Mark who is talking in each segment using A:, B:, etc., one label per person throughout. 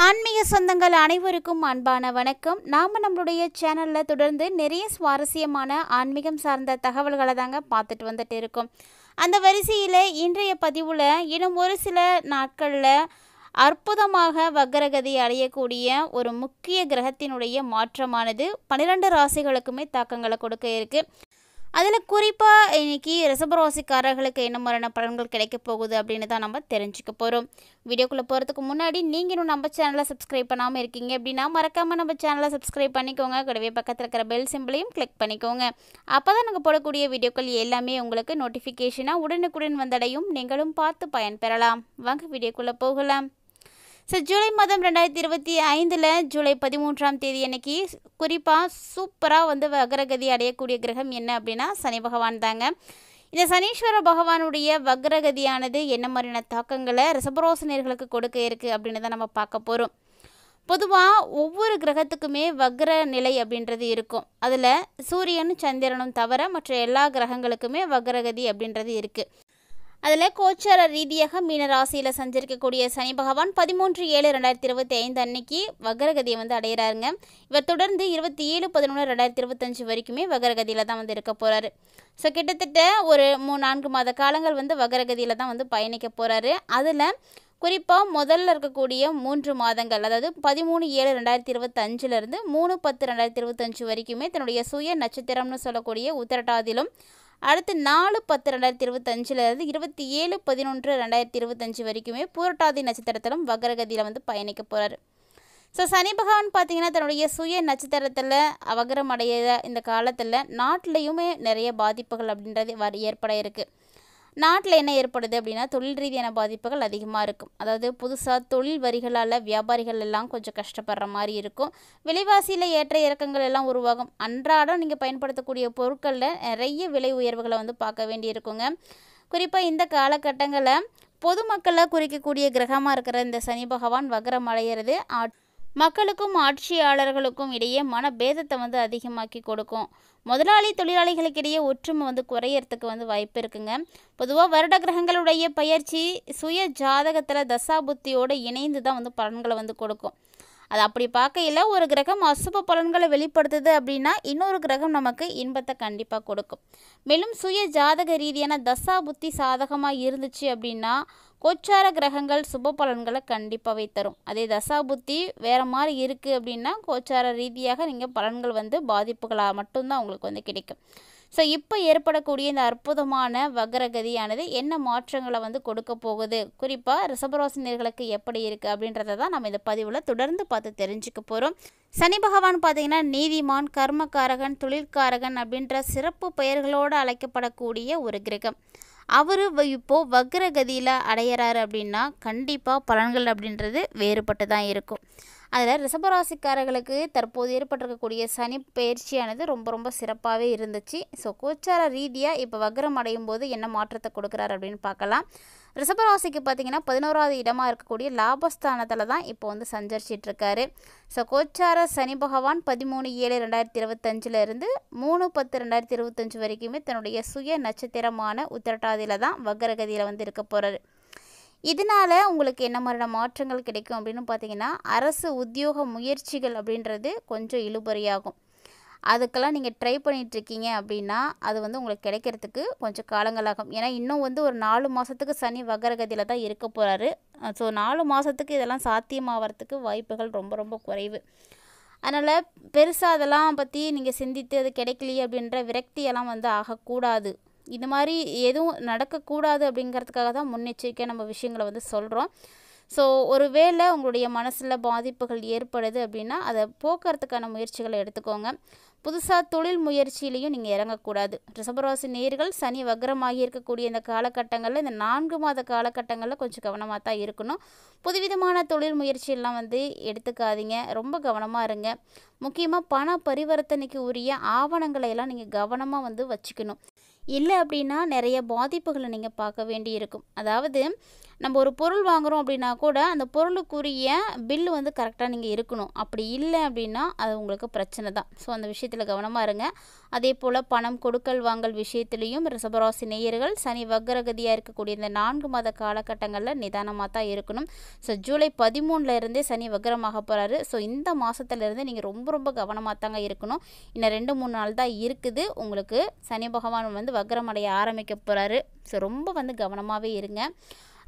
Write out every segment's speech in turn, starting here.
A: ஆன்மீக சொந்தங்கள் அனைவருக்கும் அன்பான வணக்கம். நாம் நம்மளுடைய சேனலில் தொடர்ந்து நிறைய சுவாரஸ்யமான ஆன்மீகம் சார்ந்த தகவல்களை தாங்க பார்த்துட்டு வந்துட்டு இருக்கோம். அந்த வரிசையில் இன்றைய பதிவில் இன்னும் ஒரு சில நாட்களில் அற்புதமாக வக்ரகதி அடையக்கூடிய ஒரு முக்கிய கிரகத்தினுடைய மாற்றமானது 12 ராசிகளுக்குமே தாக்கங்களை கொடுக்க இருக்குது. அதில் குறிப்பாக இன்றைக்கி ரிஷபராசிக்காரர்களுக்கு என்ன மாதிரியான பலன்கள் கிடைக்க போகுது அப்படின்னு தான் நம்ம தெரிஞ்சுக்க போகிறோம். வீடியோக்குள்ளே போகிறதுக்கு முன்னாடி நீங்கள் இன்னும் நம்ம சேனலை சப்ஸ்கிரைப் பண்ணாமல் இருக்கீங்க அப்படின்னா மறக்காமல் நம்ம சேனலை சப்ஸ்கிரைப் பண்ணிக்கோங்க. கூடவே பக்கத்தில் இருக்கிற பெல் சிம்பிளையும் கிளிக் பண்ணிக்கோங்க. அப்போ தான் நாங்கள் போடக்கூடிய வீடியோக்கள் எல்லாமே உங்களுக்கு நோட்டிஃபிகேஷனாக உடனுக்குடன் வந்தடையும். நீங்களும் பார்த்து பயன்பெறலாம். வாங்க வீடியோக்குள்ளே போகலாம். ஜூலை மாதம் 2025 ஜூலை 13ஆம் தேதி அன்னைக்கு குறிப்பாக சூப்பராக வக்ரகதி அடையக்கூடிய கிரகம் என்ன அப்படின்னா சனி பகவான் தாங்க. இந்த சனீஸ்வர பகவானுடைய வக்ரகதியானது என்ன மாதிரியான தாக்கங்களை ரிஷபராசினியர்களுக்கு கொடுக்க இருக்குது அப்படின்னு தான் நம்ம பார்க்க போகிறோம். பொதுவாக ஒவ்வொரு கிரகத்துக்குமே வக்ர நிலை அப்படின்றது இருக்கும். அதில் சூரியனும் சந்திரனும் தவிர மற்ற எல்லா கிரகங்களுக்குமே வக்ரகதி அப்படின்றது இருக்குது. அதில் கோச்சார ரீதியாக மீன ராசியில் சஞ்சரிக்கக்கூடிய சனி பகவான் 13/7/2025 அன்னைக்கு வக்ரகதியை அடைகிறாருங்க. இவர் தொடர்ந்து 27/11/2025 வரைக்குமே வக்ரகதியில் தான் இருக்க போகிறாரு. ஸோ கிட்டத்தட்ட ஒரு 4 மாத காலங்கள் வக்ரகதியில் தான் பயணிக்க போகிறாரு. அதில் குறிப்பாக முதல்ல இருக்கக்கூடிய 3 மாதங்கள், அதாவது 13/7/2025 3/10/2025 வரைக்குமே தன்னுடைய சுய நட்சத்திரம்னு சொல்லக்கூடிய உத்திரட்டாதிலும், அடுத்து 4/10/2025 27/11/2025 வரைக்குமே பூரட்டாதி நட்சத்திரத்திலும் வக்ரகதியில் பயணிக்க போகிறாரு. ஸோ சனி பகவான் பார்த்திங்கன்னா தன்னுடைய சுய நட்சத்திரத்தில் வக்ரம் அடைய இந்த காலத்தில் நாட்டிலையுமே நிறைய பாதிப்புகள் அப்படின்றது ஏற்பட இருக்குது. நாட்டில் என்ன ஏற்படுது அப்படின்னா தொழில் ரீதியான பாதிப்புகள் அதிகமாக இருக்கும். அதாவது புதுசாக தொழில் வரிகளால் வியாபாரிகள் எல்லாம் கொஞ்சம் கஷ்டப்படுற மாதிரி இருக்கும். விலைவாசியில் ஏற்ற இறக்கங்கள் எல்லாம் உருவாகும். அன்றாடம் நீங்கள் பயன்படுத்தக்கூடிய பொருட்களில் நிறைய விலை உயர்வுகளை பார்க்க வேண்டியிருக்குங்க. குறிப்பாக இந்த காலகட்டங்களில் பொதுமக்களை குறிக்கக்கூடிய கிரகமாக இருக்கிற இந்த சனி பகவான் வக்ரம் அடைகிறது மக்களுக்கும் ஆட்சியாளர்களுக்கும் இடையே மனபேதத்தை அதிகமாக்கி கொடுக்கும். முதலாளி தொழிலாளிகளுக்கிடையே ஒற்றுமை குறையறதுக்கு வாய்ப்பு இருக்குங்க. பொதுவாக வருட கிரகங்களுடைய பயிற்சி சுய ஜாதகத்தில் தசாபுத்தியோடு இணைந்து தான் பலன்களை கொடுக்கும். அது அப்படி பார்க்கையில் ஒரு கிரகம் அசுப பலன்களை வெளிப்படுத்துது அப்படின்னா இன்னொரு கிரகம் நமக்கு இன்பத்தை கண்டிப்பாக கொடுக்கும். மேலும் சுய ஜாதக ரீதியான தசா புத்தி சாதகமாக இருந்துச்சு அப்படின்னா கோச்சார கிரகங்கள் சுப பலன்களை கண்டிப்பாகவே தரும். அதே தசா புத்தி வேறு மாதிரி இருக்குது அப்படின்னா கோச்சார ரீதியாக நீங்கள் பலன்கள் பாதிப்புகளாக மட்டும்தான் உங்களுக்கு கிடைக்கும். ஸோ இப்போ ஏற்படக்கூடிய இந்த அற்புதமான வக்ரகதியானது என்ன மாற்றங்களை கொடுக்க போகுது, குறிப்பாக ரிஷபராசினியர்களுக்கு எப்படி இருக்குது அப்படின்றத தான் நம்ம இந்த பதிவில் தொடர்ந்து பார்த்து தெரிஞ்சுக்க போகிறோம். சனி பகவான் பார்த்திங்கன்னா நீதிமான், கர்மக்காரகன், தொழிற்காரகன் அப்படின்ற சிறப்பு பெயர்களோடு அழைக்கப்படக்கூடிய ஒரு கிரகம். அவர் இப்போது வக்ரகதியில் அடையிறாரு அப்படின்னா கண்டிப்பாக பலன்கள் அப்படின்றது வேறுபட்டு தான் இருக்கும். அதில் ரிஷபராசிக்காரர்களுக்கு தற்போது ஏற்பட்டிருக்கக்கூடிய சனி பயிற்சியானது ரொம்ப சிறப்பாகவே இருந்துச்சு. ஸோ கோச்சார ரீதியாக இப்போ வக்ரம் அடையும் போது என்ன மாற்றத்தை கொடுக்குறாரு அப்படின்னு பார்க்கலாம். ரிஷபராசிக்கு பார்த்திங்கன்னா 11வது இடமாக இருக்கக்கூடிய லாபஸ்தானத்தில் தான் இப்போ சஞ்சரிச்சிட்ருக்காரு. ஸோ கோச்சார சனி பகவான் 13/7/2025 3/10/2025 வரைக்குமே தன்னுடைய சுய நட்சத்திரமான உத்திரட்டாதியில் தான் வக்ரகதியில் இருக்க போகிறாரு. இதனால் உங்களுக்கு என்ன மாதிரியான மாற்றங்கள் கிடைக்கும் அப்படின்னு பார்த்தீங்கன்னா அரசு உத்தியோக முயற்சிகள் அப்படின்றது கொஞ்சம் இழுபறியாகும். அதுக்கெல்லாம் நீங்கள் ட்ரை பண்ணிகிட்ருக்கீங்க அப்படின்னா அது உங்களுக்கு கிடைக்கிறதுக்கு கொஞ்சம் காலங்களாகும். ஏன்னா இன்னும் ஒரு 4 மாதத்துக்கு சனி வக்ரகதியில் தான் இருக்க போகிறாரு. ஸோ 4 மாதத்துக்கு இதெல்லாம் சாத்தியமாகறதுக்கு வாய்ப்புகள் ரொம்ப குறைவு. அதனால் பெருசாக அதெல்லாம் பற்றி நீங்கள் சிந்தித்து அது கிடைக்கலையே அப்படின்ற விரக்தியெல்லாம் ஆகக்கூடாது. இது மாதிரி எதுவும் நடக்கக்கூடாது அப்படிங்கிறதுக்காக தான் முன்னெச்சரிக்கையாக நம்ம விஷயங்களை சொல்கிறோம். ஸோ ஒரு வேளை உங்களுடைய மனசில் பாதிப்புகள் ஏற்படுது அப்படின்னா அதை போக்குறதுக்கான முயற்சிகளை எடுத்துக்கோங்க. புதுசாக தொழில் முயற்சியிலையும் நீங்கள் இறங்கக்கூடாது. ரிஷபராசி நேயர்கள் சனி வக்ரமாகி இருக்கக்கூடிய இந்த காலகட்டங்களில் இந்த 4 மாத காலகட்டங்களில் கொஞ்சம் கவனமாக தான் இருக்கணும். புதுவிதமான தொழில் முயற்சியெல்லாம் எடுத்துக்காதீங்க. ரொம்ப கவனமாக இருங்க. முக்கியமாக பண பரிவர்த்தனைக்கு உரிய ஆவணங்களை எல்லாம் நீங்கள் கவனமாக வச்சுக்கணும். இல்லை அப்படின்னா நிறைய பாதிப்புகளை நீங்கள் பார்க்க வேண்டி இருக்கும். அதாவது நம்ம ஒரு பொருள் வாங்குகிறோம் அப்படின்னா கூட அந்த பொருளுக்குரிய பில்லு வந்து கரெக்டாக நீங்கள் இருக்கணும். அப்படி இல்லை அப்படின்னா அது உங்களுக்கு பிரச்சனை தான். ஸோ அந்த விஷயத்தில் கவனமாக இருங்க. அதே போல் பணம் கொடுக்கல் வாங்கல் விஷயத்துலேயும் ரிஷபராசி நேயர்கள் சனி வக்ரகதியாக இருக்கக்கூடிய இந்த 4 மாத காலகட்டங்களில் நிதானமாக தான் இருக்கணும். ஸோ ஜூலை 13 இருந்தே சனி வக்ரமாக போகிறாரு. ஸோ இந்த மாதத்துலேருந்து நீங்கள் ரொம்ப ரொம்ப கவனமாக தாங்க இருக்கணும். இன்னும் 2-3 நாள் தான் இருக்குது. உங்களுக்கு சனி பகவான் வந்து வக்ரம் அடைய ஆரம்பிக்க போகிறாரு. ஸோ ரொம்ப வந்து கவனமாகவே இருங்க.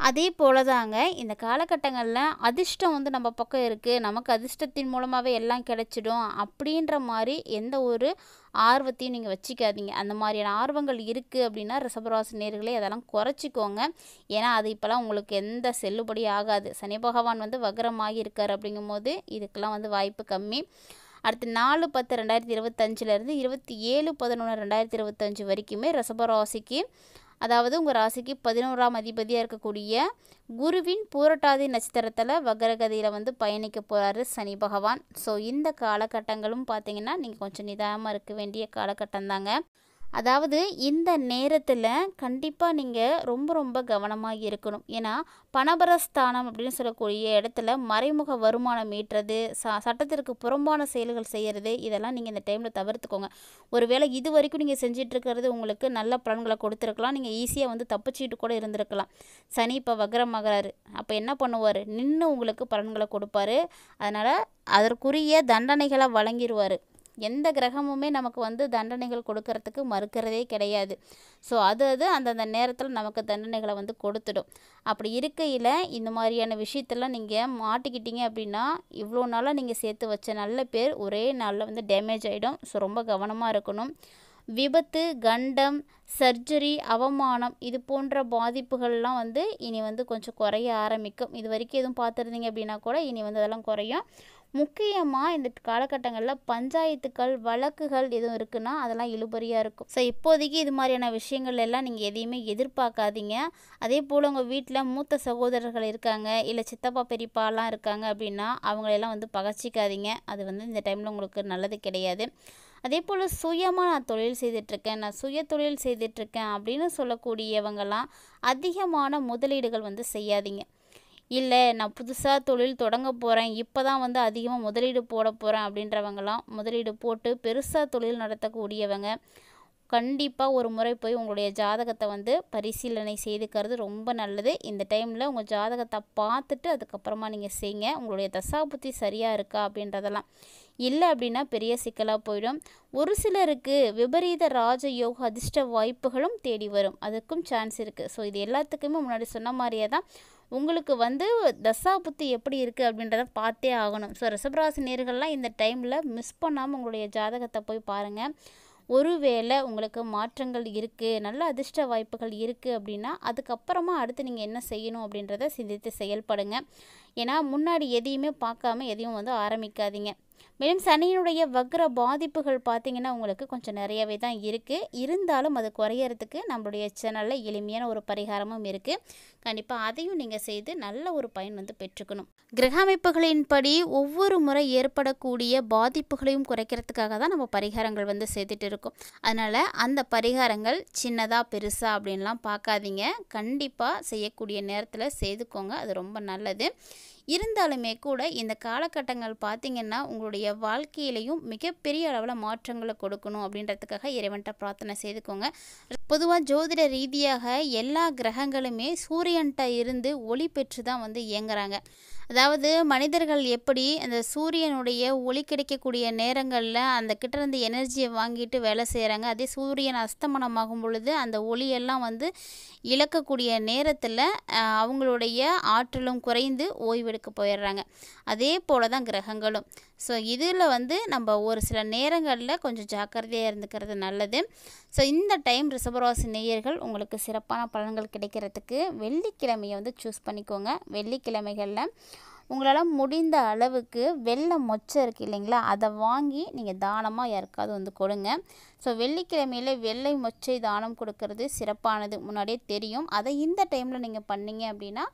A: அதே போல தாங்க இந்த காலகட்டங்களில் அதிர்ஷ்டம் வந்து நம்ம பக்கம் இருக்குது, நமக்கு அதிர்ஷ்டத்தின் மூலமாகவே எல்லாம் கிடைச்சிடும் அப்படின்ற மாதிரி எந்த ஒரு ஆர்வத்தையும் நீங்கள் வச்சுக்காதீங்க. அந்த மாதிரியான ஆர்வங்கள் இருக்குது அப்படின்னா ரிஷபராசி நேயர்களே அதெல்லாம் குறைச்சிக்கோங்க. ஏன்னா அது இப்போலாம் உங்களுக்கு எந்த செல்லுபடி ஆகாது. சனி பகவான் வந்து வக்ரமாகி இருக்கார் அப்படிங்கும்போது இதுக்கெல்லாம் வந்து வாய்ப்பு கம்மி. அடுத்து 4-10-2025 27-11-2025 வரைக்குமே ரிஷபராசிக்கு, அதாவது உங்கள் ராசிக்கு 11ஆம் அதிபதியாக இருக்கக்கூடிய குருவின் பூரட்டாதி நட்சத்திரத்தில் வக்ரகதியில் வந்து பயணிக்க போகிறாரு சனி பகவான். ஸோ இந்த காலகட்டங்களும் பார்த்திங்கன்னா நீங்கள் கொஞ்சம் நிதானமாக இருக்க வேண்டிய காலகட்டம் தாங்க. அதாவது இந்த நேரத்தில் கண்டிப்பாக நீங்கள் ரொம்ப ரொம்ப கவனமாக இருக்கணும். ஏன்னா பணபரஸ்தானம் அப்படின்னு சொல்லக்கூடிய இடத்துல மறைமுக வருமானம் ஈட்டுறது, சட்டத்திற்கு புறம்பான செயல்கள் செய்கிறது, இதெல்லாம் நீங்கள் இந்த டைமில் தவிர்த்துக்கோங்க. ஒருவேளை இது வரைக்கும் நீங்கள் செஞ்சிட்ருக்கிறது உங்களுக்கு நல்ல பலன்களை கொடுத்துருக்கலாம். நீங்கள் ஈஸியாக வந்து தப்பிச்சிட்டு கூட இருந்திருக்கலாம். சனி இப்போ வக்ரமாகறாரு. அப்போ என்ன பண்ணுவார்? நின்று உங்களுக்கு பலன்களை கொடுப்பாரு. அதனால் அதற்குரிய தண்டனைகளை வழங்கிடுவார். எந்த கிரகமுமே நமக்கு வந்து தண்டனைகள் கொடுக்கறதுக்கு மறுக்கிறதே கிடையாது. ஸோ அது அந்தந்த நேரத்தில் நமக்கு தண்டனைகளை வந்து கொடுத்துடும். அப்படி இருக்கையில் இந்த மாதிரியான விஷயத்தெல்லாம் நீங்கள் மாட்டிக்கிட்டீங்க அப்படின்னா இவ்வளோ நாளாக நீங்கள் சேர்த்து வச்ச நல்ல பேர் ஒரே நாளில் வந்து டேமேஜ் ஆகிடும். ஸோ ரொம்ப கவனமாக இருக்கணும். விபத்து, கண்டம், சர்ஜரி, அவமானம் இது போன்ற பாதிப்புகள்லாம் வந்து இனி வந்து கொஞ்சம் குறைய ஆரம்பிக்கும். இது வரைக்கும் எதுவும் பார்த்துருந்தீங்க அப்படின்னா கூட இனி வந்து அதெல்லாம் குறையும். முக்கியமாக இந்த காலகட்டங்களில் பஞ்சாயத்துக்கள், வழக்குகள் எதுவும் இருக்குன்னா அதெல்லாம் இழுபறியாக இருக்கும். ஸோ இப்போதைக்கு இது மாதிரியான விஷயங்கள் எல்லாம் நீங்கள் எதையுமே எதிர்பார்க்காதீங்க. அதே போல் உங்கள் வீட்டில் மூத்த சகோதரர்கள் இருக்காங்க, இல்லை சித்தப்பா பெரியப்பாலாம் இருக்காங்க அப்படின்னா அவங்களெல்லாம் வந்து பகச்சிக்காதீங்க. அது வந்து இந்த டைமில் உங்களுக்கு நல்லது கிடையாது. அதே போல் சுயமாக நான் தொழில் செய்துட்ருக்கேன், நான் சுய தொழில் செய்துட்ருக்கேன் அப்படின்னு சொல்லக்கூடியவங்கெல்லாம் அதிகமான முதலீடுகள் வந்து செய்யாதீங்க. இல்லை நான் புதுசாக தொழில் தொடங்க போகிறேன், இப்போ தான் வந்து அதிகமாக முதலீடு போட போகிறேன் அப்படின்றவங்களாம் முதலீடு போட்டு பெருசாக தொழில் நடத்தக்கூடியவங்க கண்டிப்பாக ஒரு முறை போய் உங்களுடைய ஜாதகத்தை வந்து பரிசீலனை செய்துக்கிறது ரொம்ப நல்லது. இந்த டைமில் உங்கள் ஜாதகத்தை பார்த்துட்டு அதுக்கப்புறமா நீங்கள் செய்யுங்க. உங்களுடைய தசாபுத்தி சரியாக இருக்கா அப்படின்றதெல்லாம். இல்லை அப்படின்னா பெரிய சிக்கலாக போயிடும். ஒரு சிலருக்கு விபரீத ராஜயோக அதிர்ஷ்ட வாய்ப்புகளும் தேடி வரும், அதுக்கும் சான்ஸ் இருக்குது. ஸோ இது எல்லாத்துக்குமே முன்னாடி சொன்ன மாதிரியே தான் உங்களுக்கு வந்து தசாபுத்தி எப்படி இருக்குது அப்படின்றத பார்த்தே ஆகணும். ஸோ ரிஷபராசி நேயர்கள்லாம் இந்த டைமில் மிஸ் பண்ணாமல் உங்களுடைய ஜாதகத்தை போய் பாருங்கள். ஒருவேளை உங்களுக்கு மாற்றங்கள் இருக்குது, நல்ல அதிர்ஷ்ட வாய்ப்புகள் இருக்குது அப்படின்னா அதுக்கப்புறமா அடுத்து நீங்கள் என்ன செய்யணும் அப்படின்றத சிந்தித்து செயல்படுங்க. ஏன்னா முன்னாடி எதையுமே பார்க்காம எதையும் வந்து ஆரம்பிக்காதீங்க. மேலும் சனியினுடைய வக்ர பாதிப்புகள் பார்த்திங்கன்னா உங்களுக்கு கொஞ்சம் நிறையவே தான் இருக்குது. இருந்தாலும் அது குறையறதுக்கு நம்மளுடைய சேனலில் எளிமையான ஒரு பரிகாரமும் இருக்குது. கண்டிப்பாக அதையும் நீங்கள் செய்து நல்ல ஒரு பயன் வந்து பெற்றுக்கணும். கிரக அமைப்புகளின்படி ஒவ்வொரு முறை ஏற்படக்கூடிய பாதிப்புகளையும் குறைக்கிறதுக்காக தான் நம்ம பரிகாரங்கள் வந்து செய்துட்டு இருக்கோம். அதனால் அந்த பரிகாரங்கள் சின்னதாக பெருசாக அப்படின்லாம் பார்க்காதீங்க. கண்டிப்பாக செய்யக்கூடிய நேரத்தில் செய்துக்கோங்க, அது ரொம்ப நல்லது. இருந்தாலுமே கூட இந்த காலகட்டங்கள் பார்த்திங்கன்னா உங்களுடைய வாழ்க்கையிலையும் மிகப்பெரிய அளவில் மாற்றங்களை கொடுக்கணும் அப்படின்றதுக்காக இறைவன்கிட்ட பிரார்த்தனை செய்துக்கோங்க. பொதுவாக ஜோதிட ரீதியாக எல்லா கிரகங்களுமே சூரியன்கிட்ட இருந்து ஒளி பெற்று தான் வந்து இயங்குறாங்க. அதாவது மனிதர்கள் எப்படி அந்த சூரியனுடைய ஒளி கிடைக்கக்கூடிய நேரங்களில் அந்த கிட்டேருந்து எனர்ஜியை வாங்கிட்டு வேலை செய்கிறாங்க, அதே சூரியன் அஸ்தமனமாகும் பொழுது அந்த ஒளியெல்லாம் வந்து இழக்கக்கூடிய நேரத்தில் அவங்களுடைய ஆற்றலும் குறைந்து ஓய்வெடுக்க போயிடுறாங்க. அதே போல் தான் கிரகங்களும். ஸோ இதில் வந்து நம்ம ஒரு சில நேரங்களில் கொஞ்சம் ஜாக்கிரதையாக இருந்துக்கிறது நல்லது. ஸோ இந்த டைம் ரிஷபராசி நேயர்கள் உங்களுக்கு சிறப்பான பலன்கள் கிடைக்கிறதுக்கு வெள்ளிக்கிழமையை வந்து சூஸ் பண்ணிக்கோங்க. வெள்ளிக்கிழமைகளில் உங்களால் முடிந்த அளவுக்கு வெள்ளை மொச்சை இருக்குது இல்லைங்களா, அதை வாங்கி நீங்கள் தானமாக யாருக்காவது வந்து கொடுங்க. ஸோ வெள்ளிக்கிழமையில் வெள்ளை மொச்சை தானம் கொடுக்கறது சிறப்பானது, முன்னாடியே தெரியும். அதை இந்த டைமில் நீங்கள் பண்ணிங்க அப்படின்னா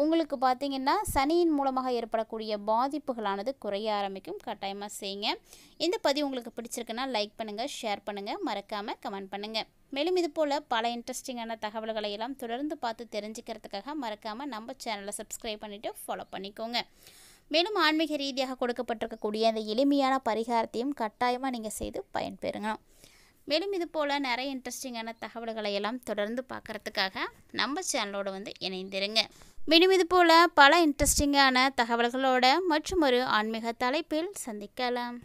A: உங்களுக்கு பார்த்திங்கன்னா சனியின் மூலமாக ஏற்படக்கூடிய பாதிப்புகளானது குறைய ஆரம்பிக்கும். கட்டாயமாக செய்யுங்க. இந்த பதிவு உங்களுக்கு பிடிச்சிருக்குன்னா லைக் பண்ணுங்கள், ஷேர் பண்ணுங்கள், மறக்காமல் கமெண்ட் பண்ணுங்கள். மேலும் இது போல் பல இன்ட்ரெஸ்டிங்கான தகவல்களை எல்லாம் தொடர்ந்து பார்த்து தெரிஞ்சுக்கிறதுக்காக மறக்காமல் நம்ம சேனலை சப்ஸ்கிரைப் பண்ணிவிட்டு ஃபாலோ பண்ணிக்கோங்க. மேலும் ஆன்மீக ரீதியாக கொடுக்கப்பட்டிருக்கக்கூடிய அந்த எளிமையான பரிகாரத்தையும் கட்டாயமாக நீங்கள் செய்து பயன்பெறுங்க. மேலும் இது போல் நிறைய இன்ட்ரெஸ்டிங்கான தகவல்களை எல்லாம் தொடர்ந்து பார்க்குறதுக்காக நம்ம சேனலோடு இணைந்திருங்க. மேலும் இது போல் பல இன்ட்ரெஸ்டிங்கான தகவல்களோட மற்றும் ஒரு ஆன்மீக தலைப்பில் சந்திக்கலாம்.